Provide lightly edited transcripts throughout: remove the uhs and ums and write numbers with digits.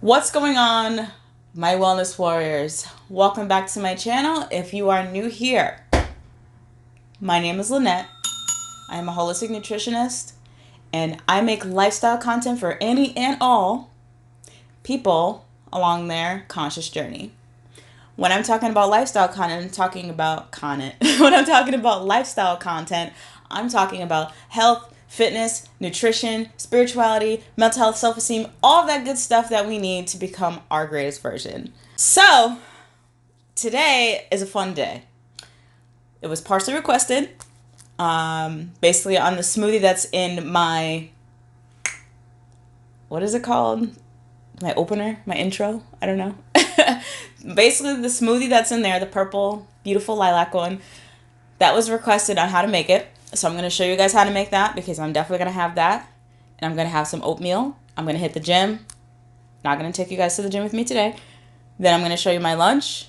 What's going on, my wellness warriors? Welcome back to my channel. If you are new here, my name is Lynette. I am a holistic nutritionist and I make lifestyle content for any and all people along their conscious journey. When I'm talking about lifestyle content, I'm talking about content. When I'm talking about lifestyle content, I'm talking about health, fitness, nutrition, spirituality, mental health, self-esteem, all of that good stuff that we need to become our greatest version. So today is a fun day. It was partially requested, basically on the smoothie that's in my, what is it called? My opener, my intro, I don't know. Basically the smoothie that's in there, the purple, beautiful lilac one, that was requested on how to make it. So I'm going to show you guys how to make that because I'm definitely going to have that. And I'm going to have some oatmeal. I'm going to hit the gym. Not going to take you guys to the gym with me today. Then I'm going to show you my lunch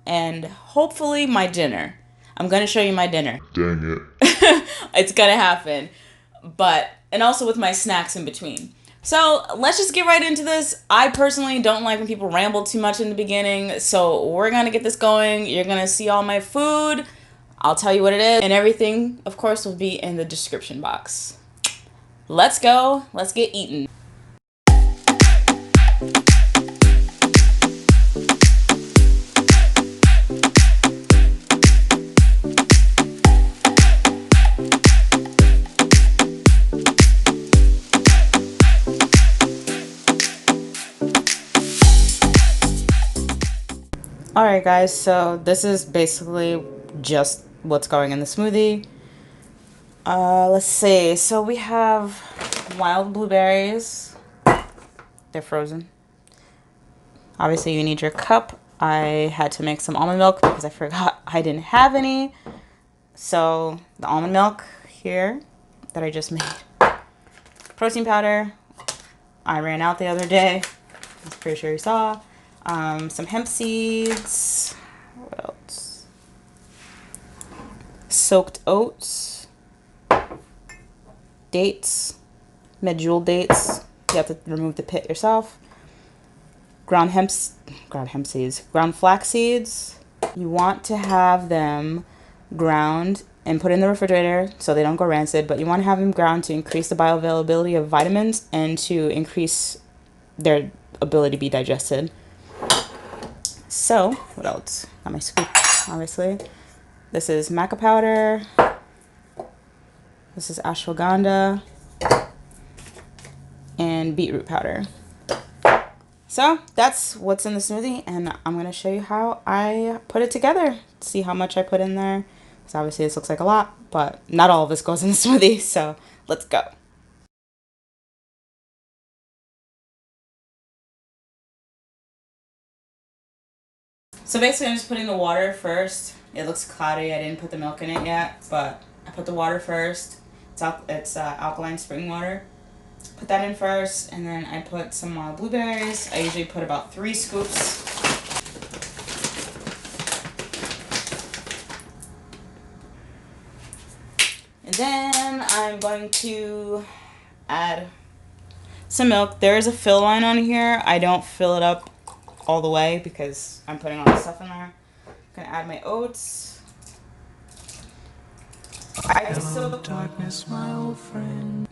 and hopefully my dinner. I'm going to show you my dinner. Dang it. It's going to happen. And also with my snacks in between. So let's just get right into this. I personally don't like when people ramble too much in the beginning. So we're going to get this going. You're going to see all my food. I'll tell you what it is. And everything, of course, will be in the description box. Let's go. Let's get eating. Alright guys, so this is basically just what's going in the smoothie. Let's see. So we have wild blueberries. They're frozen. Obviously you need your cup. I had to make some almond milk because I forgot I didn't have any. So the almond milk here that I just made. Protein powder. I ran out the other day. I'm pretty sure you saw. Some hemp seeds. What else? Soaked oats. Dates. Medjool dates. You have to remove the pit yourself. Ground seeds. Ground flax seeds. You want to have them ground and put in the refrigerator so they don't go rancid, but you want to have them ground to increase the bioavailability of vitamins and to increase their ability to be digested. So, what else? Got my scoop, obviously. This is Maca powder. This is Ashwagandha. And beetroot powder. So, that's what's in the smoothie, and I'm going to show you how I put it together. See how much I put in there. Because obviously this looks like a lot, but not all of this goes in the smoothie, so let's go. So basically I'm just putting the water first. It looks cloudy. I didn't put the milk in it yet, but I put the water first. It's alkaline spring water. Put that in first, and then I put some blueberries. I usually put about 3 scoops. And then I'm going to add some milk. There is a fill line on here. I don't fill it up all the way because I'm putting all the stuff in there. I'm gonna add my oats. Hello, darkness, my old friend.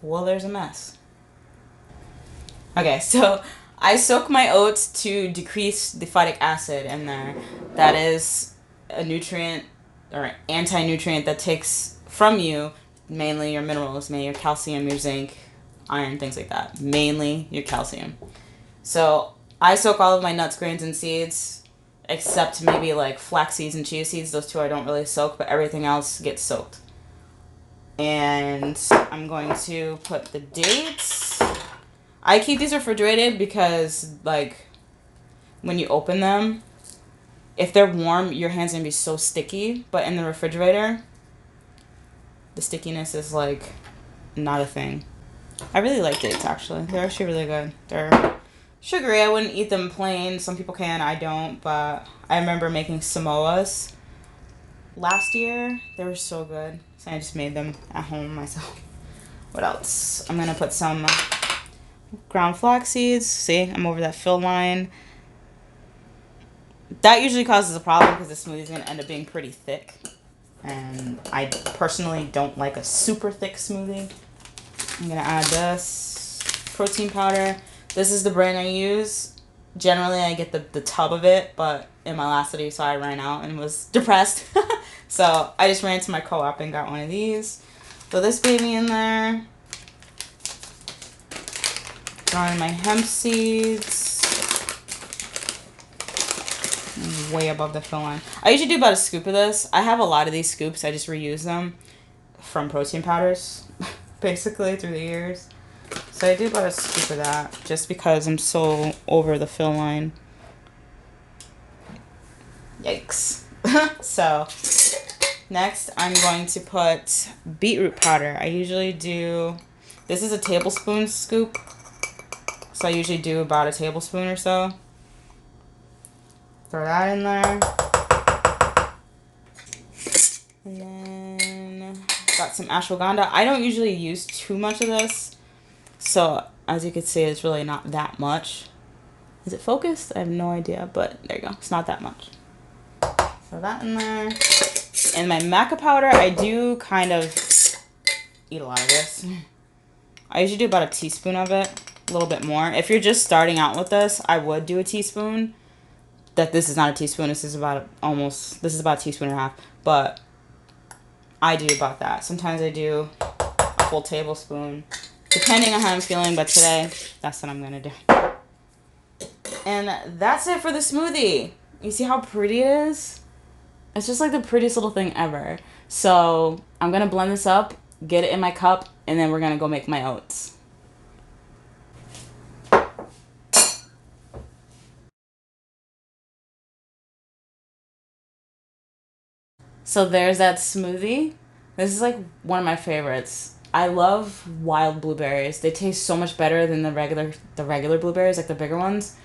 Well, there's a mess. Okay, so I soak my oats to decrease the phytic acid in there. That is a nutrient or anti-nutrient that takes from you mainly your minerals, mainly your calcium, your zinc, iron, things like that. Mainly your calcium. So I soak all of my nuts, grains, and seeds, except maybe like flax seeds and chia seeds. Those two I don't really soak, but everything else gets soaked. And I'm going to put the dates. I keep these refrigerated because, like, when you open them, if they're warm, your hand's going to be so sticky. But in the refrigerator, the stickiness is, like, not a thing. I really like dates, actually. They're actually really good. They're sugary. I wouldn't eat them plain. Some people can. I don't. But I remember making Samoas last year. They were so good. So I just made them at home myself. What else? I'm going to put some ground flax seeds. See, I'm over that fill line. That usually causes a problem because the smoothie is going to end up being pretty thick. And I personally don't like a super thick smoothie. I'm going to add this protein powder. This is the brand I use. Generally, I get the tub of it, but in my last video, so I ran out and was depressed. So I just ran to my co-op and got one of these. Throw this baby in there. Throw in my hemp seeds. Way above the fill line. I usually do about a scoop of this. I have a lot of these scoops. I just reuse them from protein powders, basically, through the years. So I do about a scoop of that just because I'm so over the fill line. Yikes. So next I'm going to put beetroot powder. I usually do, this is a tablespoon scoop. So I usually do about a tablespoon or so. Throw that in there. And then got some ashwagandha. I don't usually use too much of this. So as you can see, it's really not that much. Is it focused? I have no idea, but there you go. It's not that much. Throw that in there. And my maca powder, I do kind of eat a lot of this. I usually do about a teaspoon of it, a little bit more. If you're just starting out with this, I would do a teaspoon. That this is not a teaspoon, this is about a teaspoon and a half, but I do about that. Sometimes I do a full tablespoon, depending on how I'm feeling, but today, that's what I'm gonna do. And that's it for the smoothie. You see how pretty it is? It's just like the prettiest little thing ever. So I'm gonna blend this up, get it in my cup, and then we're gonna go make my oats. So there's that smoothie. This is like one of my favorites. I love wild blueberries. They taste so much better than the regular blueberries, like the bigger ones.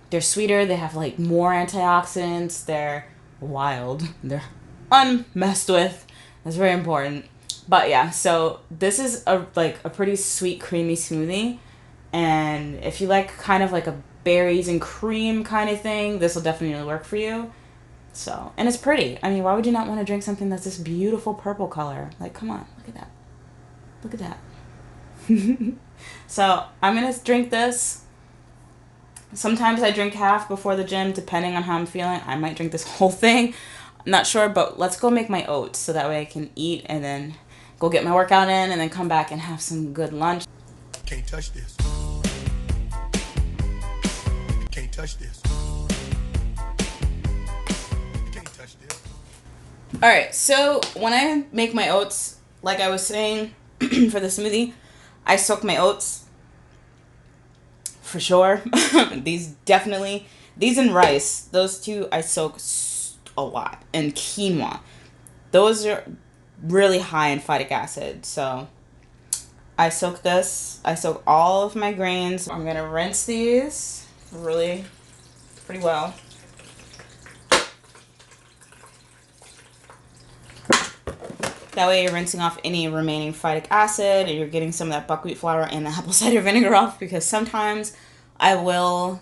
They're sweeter, they have like more antioxidants, they're wild. They're unmessed with. That's very important. But yeah, so this is a pretty sweet, creamy smoothie. And if you like kind of like a berries and cream kind of thing, this will definitely work for you. So, and it's pretty. I mean, why would you not want to drink something that's this beautiful purple color? Like, come on, look at that. Look at that. So, I'm going to drink this. Sometimes I drink half before the gym, depending on how I'm feeling. I might drink this whole thing. I'm not sure, but let's go make my oats so that way I can eat and then go get my workout in and then come back and have some good lunch. Can't touch this. Can't touch this. Alright, so when I make my oats, like I was saying for the smoothie, I soak my oats for sure. These and rice, those two I soak a lot. And quinoa, those are really high in phytic acid. So I soak all of my grains. I'm going to rinse these really pretty well. That way you're rinsing off any remaining phytic acid and you're getting some of that buckwheat flour and the apple cider vinegar off, because sometimes I will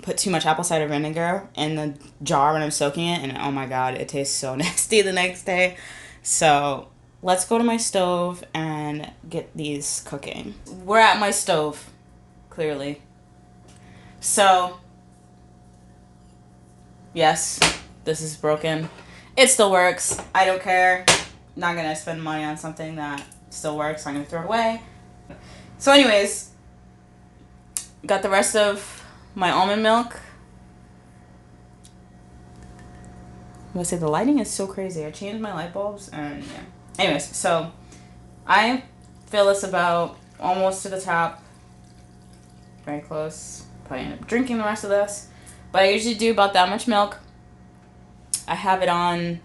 put too much apple cider vinegar in the jar when I'm soaking it, and oh my god, it tastes so nasty the next day. So let's go to my stove and get these cooking. We're at my stove, clearly. So, yes, this is broken. It still works. I don't care. Not gonna spend money on something that still works. I'm gonna throw it away. So anyways, got the rest of my almond milk. I'm gonna say the lighting is so crazy. I changed my light bulbs and yeah. Anyways, so I fill this about almost to the top. Very close. Probably end up drinking the rest of this. But I usually do about that much milk. I have it on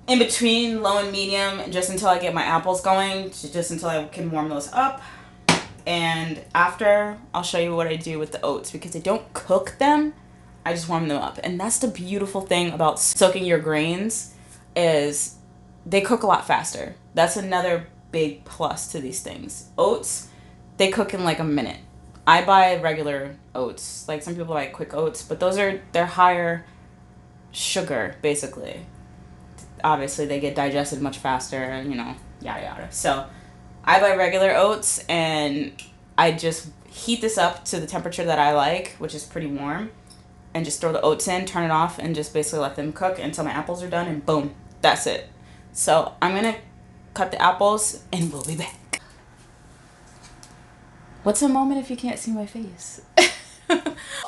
in between low and medium just until I get my apples going, just until I can warm those up. And after, I'll show you what I do with the oats, because I don't cook them, I just warm them up. And that's the beautiful thing about soaking your grains, is they cook a lot faster. That's another big plus to these things. Oats they cook in like a minute. I buy regular oats. Like some people buy quick oats, but they're higher sugar basically. Obviously, they get digested much faster, and yada yada. So, I buy regular oats, and I just heat this up to the temperature that I like, which is pretty warm, and just throw the oats in, turn it off, and just basically let them cook until my apples are done, and boom, that's it. So, I'm gonna cut the apples, and we'll be back. What's a moment if you can't see my face?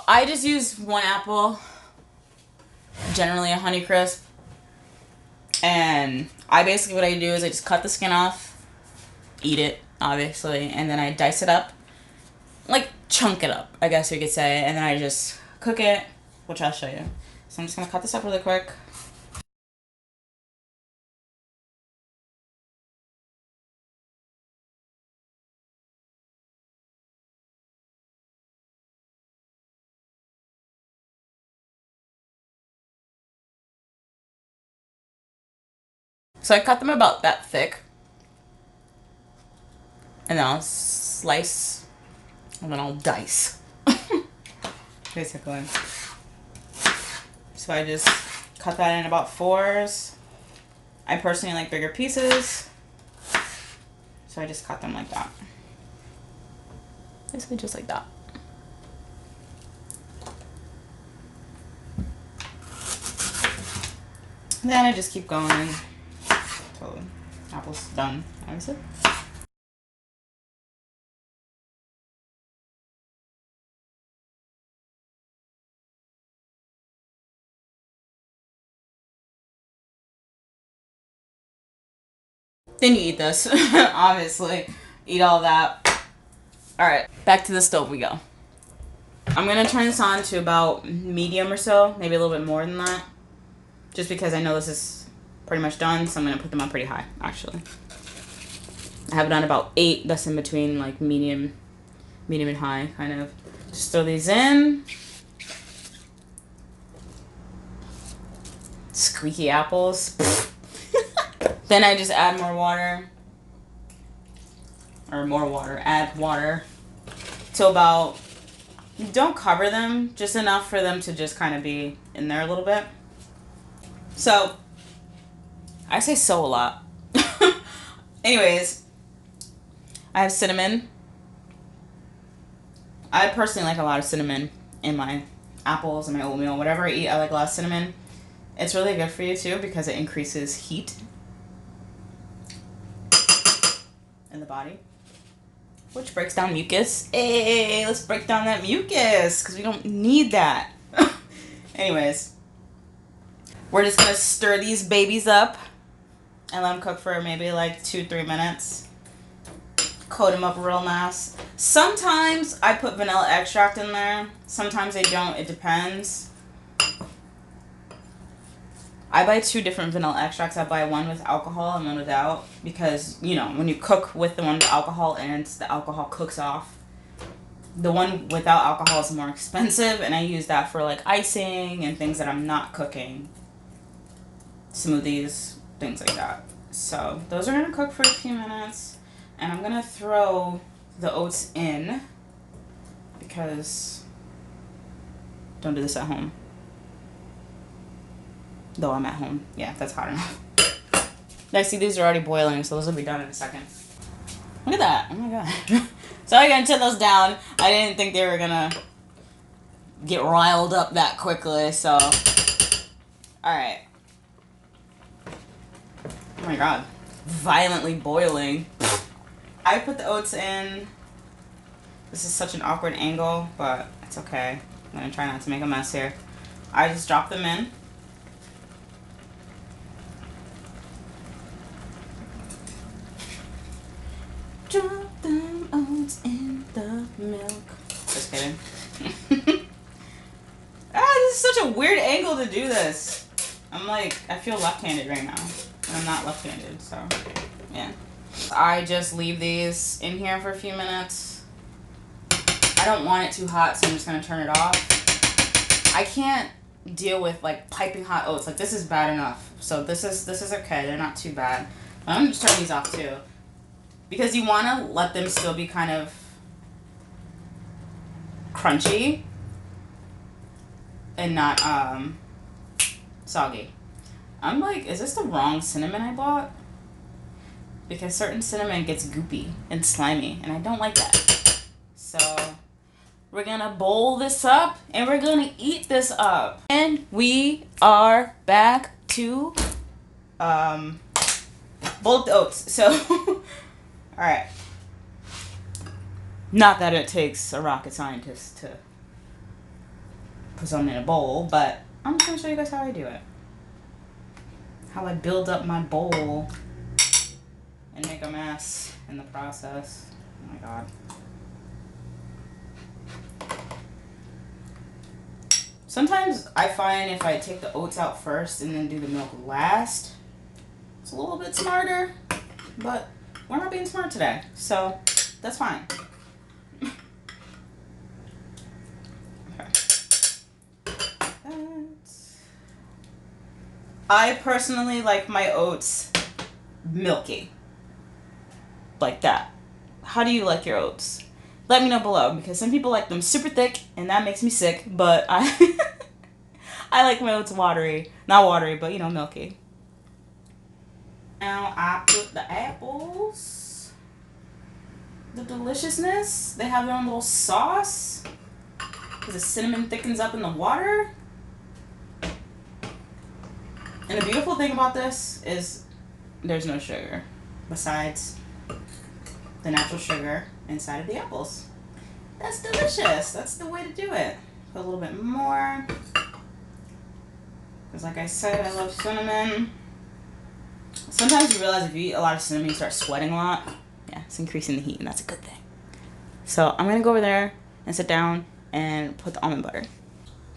I just use one apple, generally a Honeycrisp. And what I do is I just cut the skin off, eat it, obviously, and then I dice it up, like chunk it up, I guess you could say, and then I just cook it, which I'll show you. So I'm just going to cut this up really quick. So I cut them about that thick, and then I'll slice, and then I'll dice, basically. So I just cut that in about fours. I personally like bigger pieces, so I just cut them like that. Basically just like that. And then I just keep going until the apple's done, obviously. Then you eat this, obviously. Eat all that. Alright, back to the stove we go. I'm going to turn this on to about medium or so, maybe a little bit more than that. Just because I know this is pretty much done, so I'm going to put them on pretty high, actually. I have it on about 8, that's in between like medium and high, kind of. Just throw these in. Squeaky apples. Then I just add more water. Add water. To about, don't cover them, just enough for them to just kind of be in there a little bit. So, I say so a lot. Anyways, I have cinnamon. I personally like a lot of cinnamon in my apples and my oatmeal. Whatever I eat, I like a lot of cinnamon. It's really good for you too because it increases heat in the body, which breaks down mucus. Hey, let's break down that mucus because we don't need that. Anyways, we're just gonna stir these babies up and let them cook for maybe like 2-3 minutes. Coat them up real nice. Sometimes I put vanilla extract in there. Sometimes I don't. It depends. I buy 2 different vanilla extracts. I buy one with alcohol and one without because, when you cook with the one with alcohol and the alcohol cooks off, the one without alcohol is more expensive, and I use that for like icing and things that I'm not cooking. Smoothies, things like that. So those are going to cook for a few minutes, and I'm going to throw the oats in because don't do this at home. Though I'm at home. Yeah, that's hot enough. I see these are already boiling, so those will be done in a second. Look at that. Oh my god. So I'm going to turn those down. I didn't think they were going to get riled up that quickly, so. Alright. Oh my god. Violently boiling. I put the oats in. This is such an awkward angle, but it's okay. I'm going to try not to make a mess here. I just drop them in. Drop them oats in the milk. Just kidding. This is such a weird angle to do this. I feel left-handed right now. And I'm not left-handed, so, yeah. I just leave these in here for a few minutes. I don't want it too hot, so I'm just going to turn it off. I can't deal with, piping hot oats. This is bad enough. So this is okay. They're not too bad. I'm going to just turn these off, too. Because you want to let them still be kind of crunchy and not soggy. I'm like, is this the wrong cinnamon I bought? Because certain cinnamon gets goopy and slimy, and I don't like that. So we're gonna bowl this up, and we're gonna eat this up. And we are back to boiled oats. So, alright. Not that it takes a rocket scientist to put something in a bowl, but I'm just gonna show you guys how I do it. How I build up my bowl and make a mess in the process. Oh my god. Sometimes I find if I take the oats out first and then do the milk last, it's a little bit smarter, but we're not being smart today, so that's fine. I personally like my oats milky. Like that. How do you like your oats? Let me know below, because some people like them super thick and that makes me sick, but I I like my oats watery. Not watery, but you know, milky. Now I put the apples. The deliciousness. They have their own little sauce because the cinnamon thickens up in the water. And the beautiful thing about this is there's no sugar besides the natural sugar inside of the apples. That's delicious. That's the way to do it. Put a little bit more. Because like I said, I love cinnamon. Sometimes you realize if you eat a lot of cinnamon, you start sweating a lot. Yeah, it's increasing the heat, and that's a good thing. So I'm going to go over there and sit down and put the almond butter.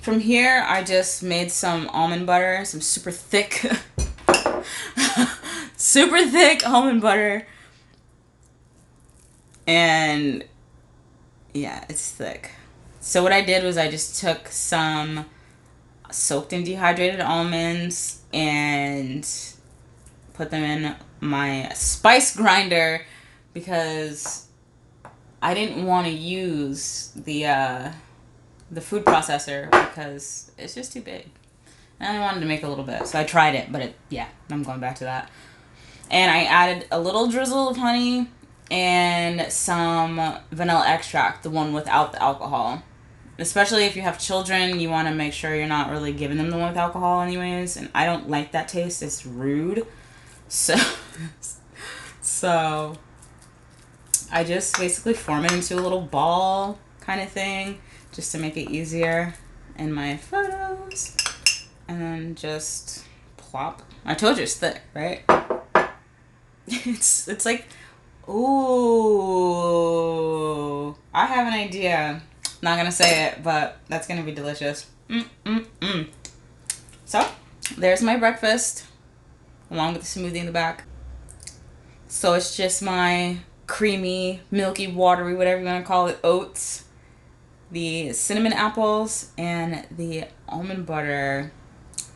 From here, I just made some almond butter, some super thick, super thick almond butter. And yeah, it's thick. So what I did was I just took some soaked in dehydrated almonds and put them in my spice grinder because I didn't want to use the food processor because it's just too big. And I wanted to make a little bit, so I tried it, but yeah, I'm going back to that. And I added a little drizzle of honey and some vanilla extract, the one without the alcohol. Especially if you have children, you want to make sure you're not really giving them the one with alcohol anyways, and I don't like that taste. It's rude. So I just basically form it into a little ball kind of thing just to make it easier in my photos. And then just plop. I told you it's thick, right? It's like, ooh, I have an idea. Not gonna say it, but that's gonna be delicious. So there's my breakfast along with the smoothie in the back. So it's just my creamy, milky, watery, whatever you want to call it, oats, the cinnamon apples, and the almond butter.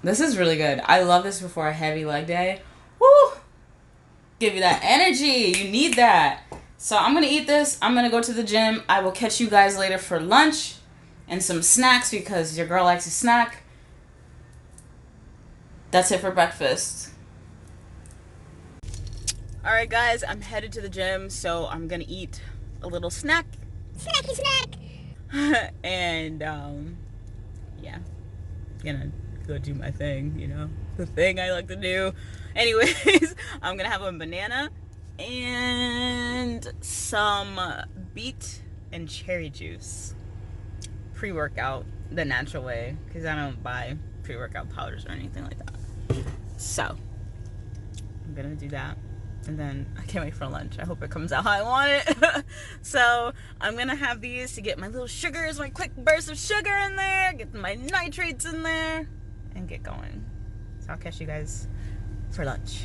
This is really good. I love this before a heavy leg day. Woo! Give you that energy. You need that. So I'm going to eat this. I'm going to go to the gym. I will catch you guys later for lunch and some snacks because your girl likes to snack. That's it for breakfast. Alright guys, I'm headed to the gym, so I'm going to eat a little snack. Snacky snack! And, yeah. Gonna go do my thing, you know? The thing I like to do. Anyways, I'm gonna have a banana and some beet and cherry juice. Pre-workout, the natural way, because I don't buy pre-workout powders or anything like that. So, I'm gonna do that. And then I can't wait for lunch. I hope it comes out how I want it. So I'm gonna have these to get my little sugars, my quick burst of sugar in there, get my nitrates in there, and get going. So I'll catch you guys for lunch.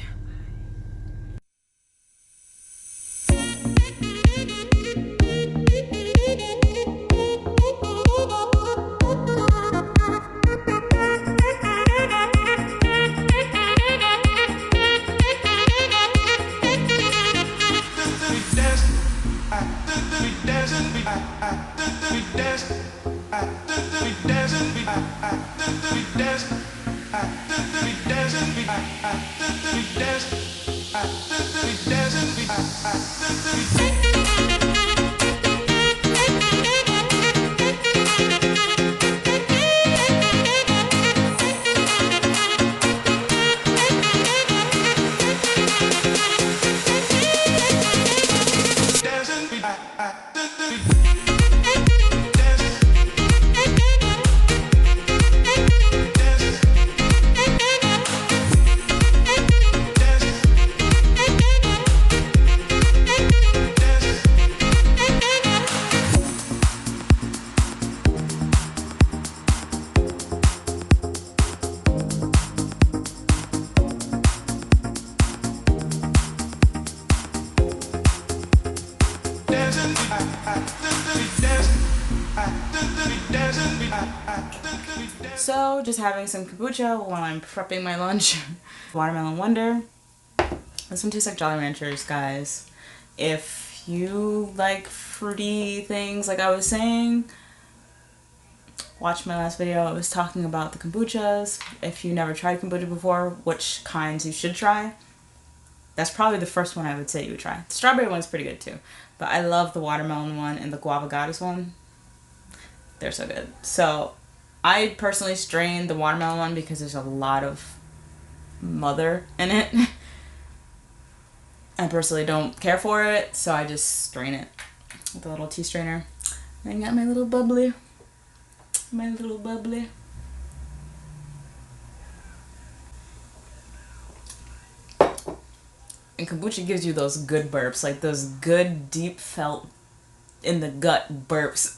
We dance. So, just having some kombucha while I'm prepping my lunch. Watermelon Wonder. This one tastes like Jolly Ranchers, guys. If you like fruity things like I was saying, watch my last video. I was talking about the kombuchas. If you never tried kombucha before, which kinds you should try. That's probably the first one I would say you would try. The strawberry one's pretty good too. But I love the watermelon one and the guava goddess one. They're so good. So I personally strain the watermelon one because there's a lot of mother in it. I personally don't care for it, so I just strain it with a little tea strainer. And I got my little bubbly. My little bubbly. And kombucha gives you those good burps, like those good deep felt in the gut burps.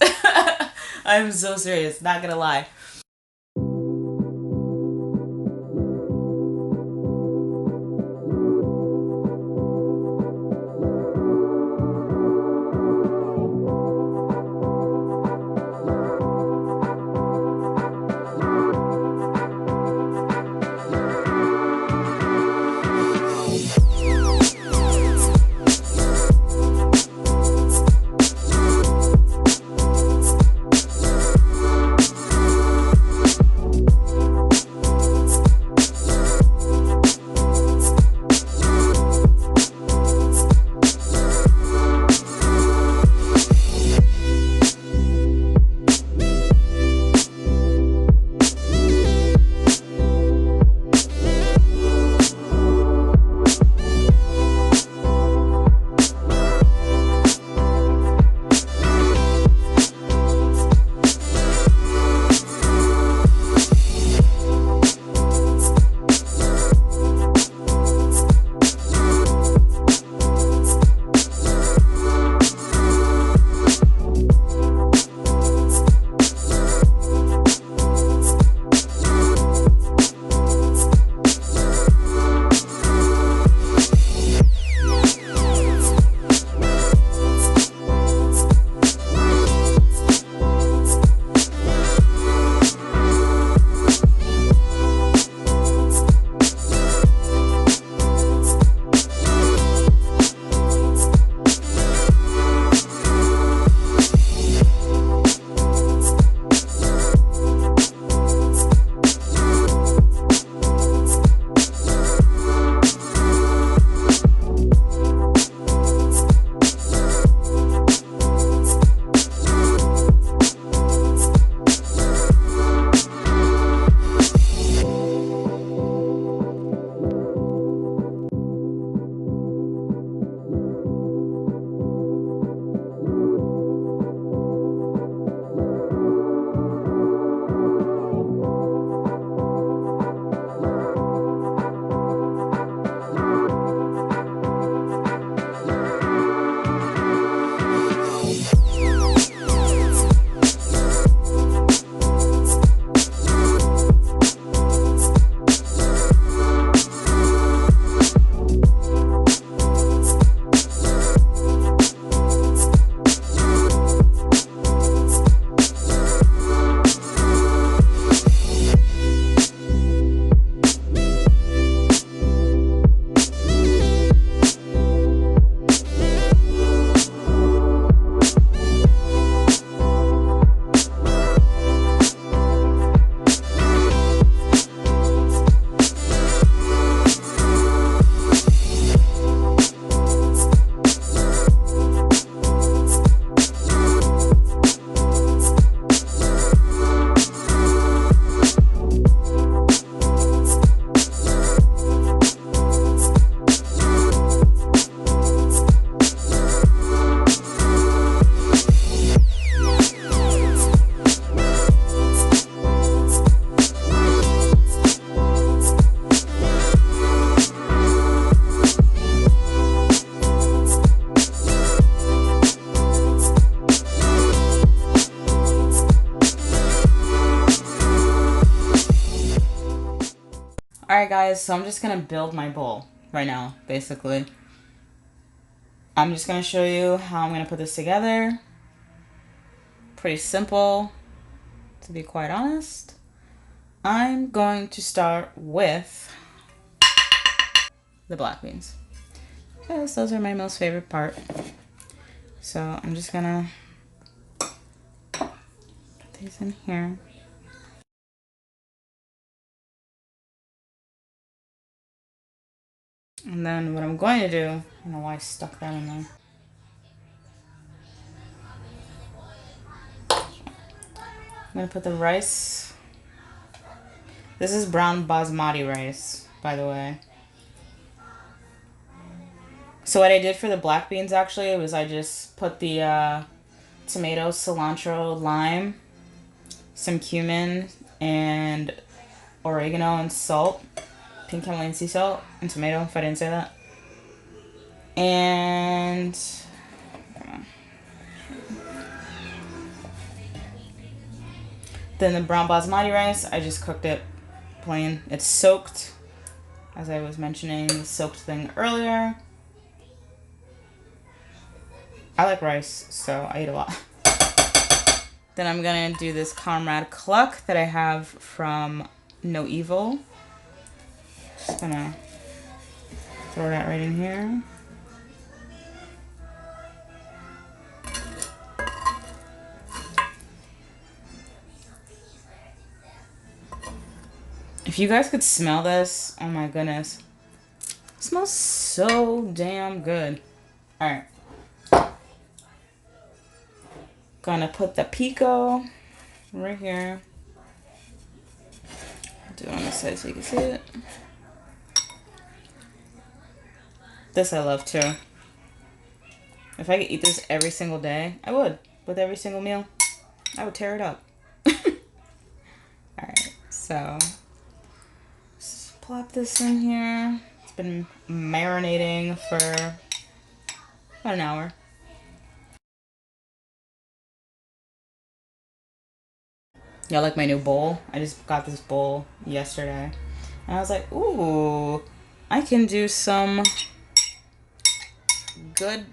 I'm so serious, not gonna lie. Alright guys, so I'm just gonna build my bowl right now, basically. I'm just gonna show you how I'm gonna put this together. Pretty simple, to be quite honest. I'm going to start with the black beans, because those are my most favorite part. So I'm just gonna put these in here. And then what I'm going to do, I don't know why I stuck that in there. I'm gonna put the rice. This is brown basmati rice, by the way. So what I did for the black beans actually was I just put the tomato, cilantro, lime, some cumin, and oregano and salt. Pink Himalayan sea salt and tomato, if I didn't say that. And then the brown basmati rice, I just cooked it plain. It's soaked, as I was mentioning the soaked thing earlier. I like rice, so I eat a lot. Then I'm gonna do this 𝙊𝙼𝙠𝙀 that I have from No Evil. Just gonna throw that right in here. If you guys could smell this, oh my goodness. It smells so damn good. Alright. Gonna put the pico right here. Do it on this side so you can see it. This I love too. If I could eat this every single day, I would. With every single meal, I would tear it up. Alright, so just plop this in here. It's been marinating for about an hour. Y'all like my new bowl? I just got this bowl yesterday. And I was like, ooh, I can do some good,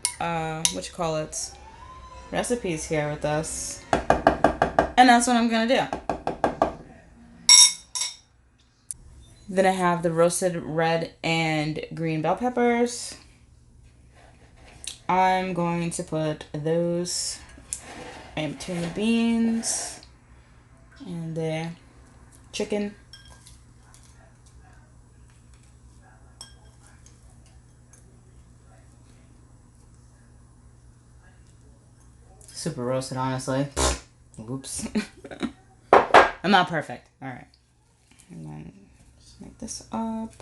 recipes here with this. And that's what I'm gonna do. Then I have the roasted red and green bell peppers. I'm going to put those in between the beans and the chicken. Super roasted, honestly. Oops. I'm not perfect. Alright. And then just make this up.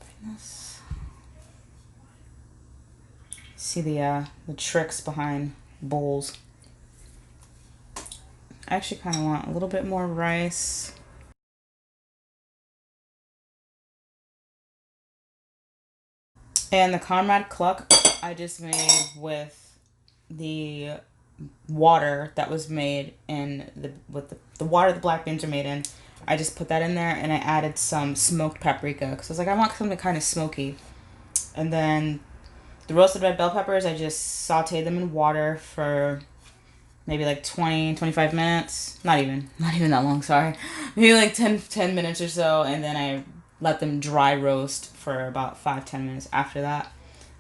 Bring this. See the tricks behind bowls. I actually kind of want a little bit more rice. And the 𝙊𝙼𝙠𝙀 I just made with the water that was made in the water the black beans are made in. I just put that in there and I added some smoked paprika because I was like, I want something kind of smoky. And then the roasted red bell peppers, I just sauteed them in water for maybe like 20-25 minutes. Not even that long, sorry. Maybe like 10 minutes or so, and then I let them dry roast for about 5-10 minutes after that.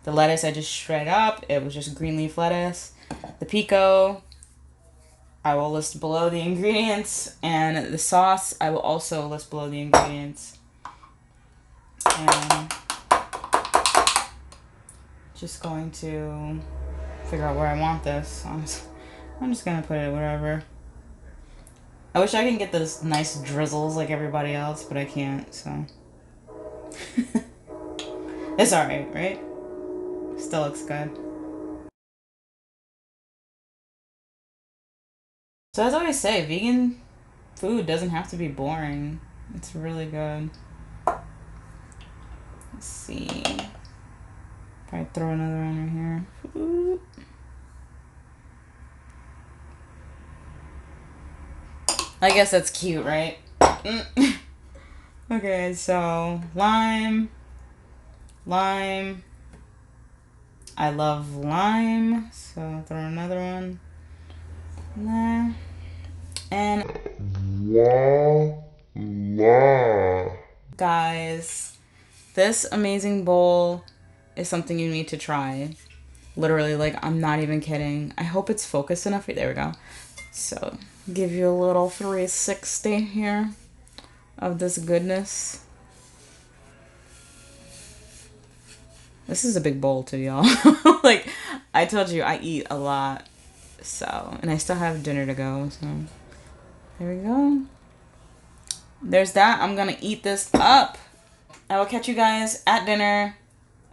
The lettuce I just shred up. It was just green leaf lettuce. The pico, I will list below the ingredients, and the sauce I will also list below the ingredients. And just going to figure out where I want this. I'm just gonna put it wherever. I wish I can get those nice drizzles like everybody else, but I can't, so. It's alright, right? Still looks good. So as I always say, vegan food doesn't have to be boring. It's really good. Let's see. Probably throw another one in here. Ooh. I guess that's cute, right? Okay, so lime. I love lime, so I'll throw another one. in there. And voila. guys, this amazing bowl is something you need to try. Literally, like, I'm not even kidding. I hope it's focused enough. There we go. So, give you a little 360 here of this goodness. This is a big bowl too, y'all. Like, I told you, I eat a lot. So, and I still have dinner to go. So, there we go. There's that. I'm gonna eat this up. I will catch you guys at dinner.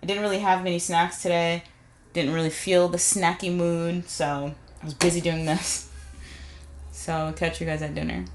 I didn't really have many snacks today. Didn't really feel the snacky mood, so I was busy doing this. So I'll catch you guys at dinner.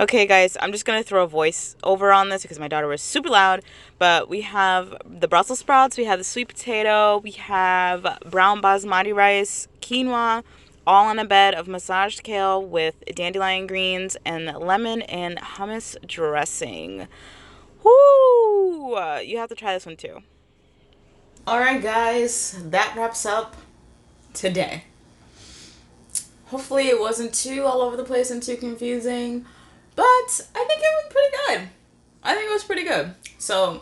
Okay, guys, I'm just going to throw a voice over on this because my daughter was super loud. But we have the Brussels sprouts, we have the sweet potato, we have brown basmati rice, quinoa, all on a bed of massaged kale with dandelion greens and lemon and hummus dressing. Woo! You have to try this one too. Alright, guys, that wraps up today. Hopefully it wasn't too all over the place and too confusing. But I think it was pretty good. I think it was pretty good. So,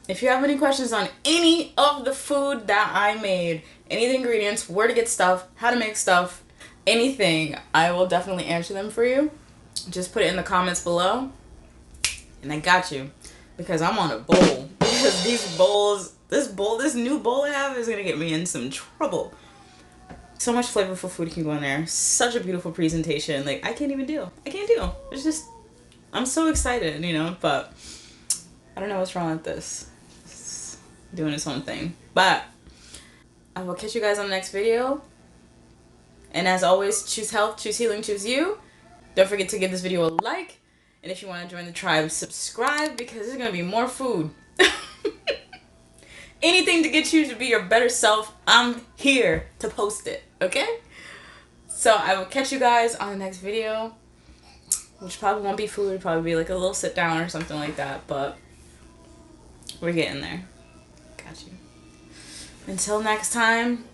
if you have any questions on any of the food that I made, any of the ingredients, where to get stuff, how to make stuff, anything, I will definitely answer them for you. Just put it in the comments below. And I got you. Because I'm on a bowl. Because these bowls, this new bowl I have is going to get me in some trouble. so much flavorful food can go in there. Such a beautiful presentation. Like, I can't even deal. I can't deal. It's just, I'm so excited, you know, but I don't know what's wrong with this. It's doing its own thing. But I will catch you guys on the next video. And as always, choose health, choose healing, choose you. Don't forget to give this video a like. And if you want to join the tribe, subscribe, because there's going to be more food. Anything to get you to be your better self, I'm here to post it, okay? So I will catch you guys on the next video, which probably won't be food. It'll probably be like a little sit down or something like that, but we're getting there. Got you. Until next time.